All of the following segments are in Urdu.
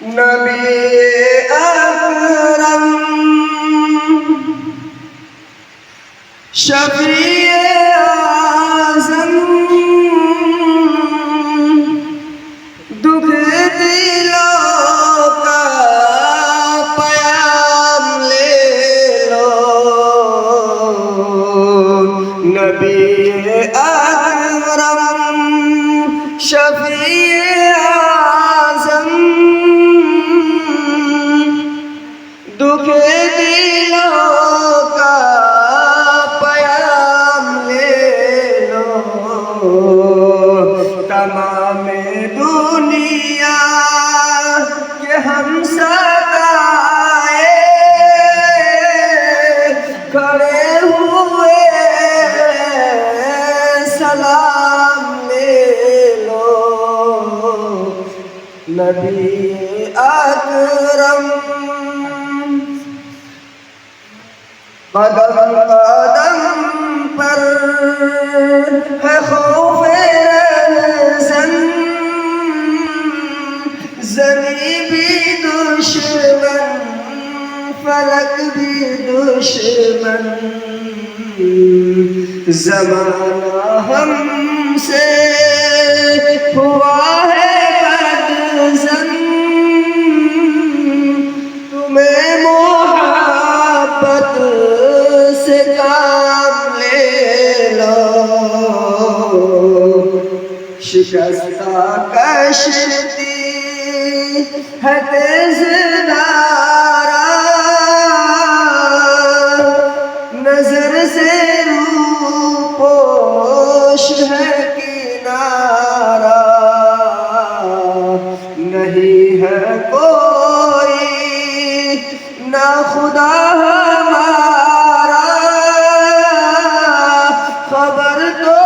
نبی اکرم شفیع اعظم دکھ دلوں کا پیام لے لو نبی اکرم شفیع اعظم دکھ دلوں کا پیام لے لو تمام دنیا کے ہم سدائے کھڑے ہوئے سلام لے لو نبی اکرم قدم قدم پر ہے خوف رہزن زمین بھی دشمن فلک بھی دشمن زمانہ ہم سے ہوا ہے بدظن تمہیں محبت سے کام لے لو شکستہ کشتی ہے تیز دارا نظر سے روپوش ہے کنارہ نہیں ہے کوئی نہ خدا ہمارا خبر تو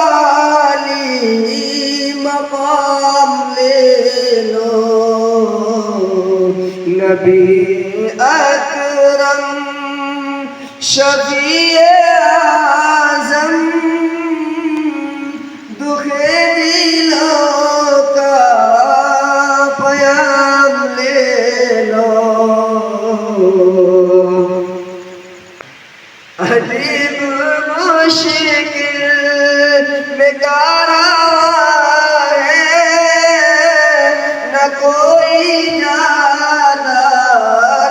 عالی مقام لے لو نبی اکرم شفیع اعظم دکھ دلوں کا پیام لے لو عجیب مشکل میں کارواں ہے نہ کوئی جانا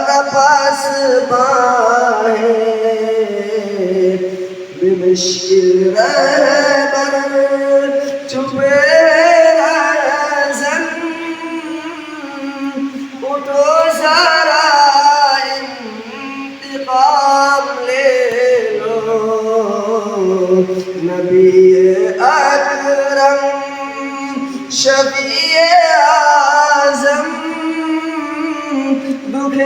نہ پاسباں ہے بمشکل رہبر چھپے رہزن اٹھو ذرا انتقام لے لو نبی اکرم شفیع اعظم دکھ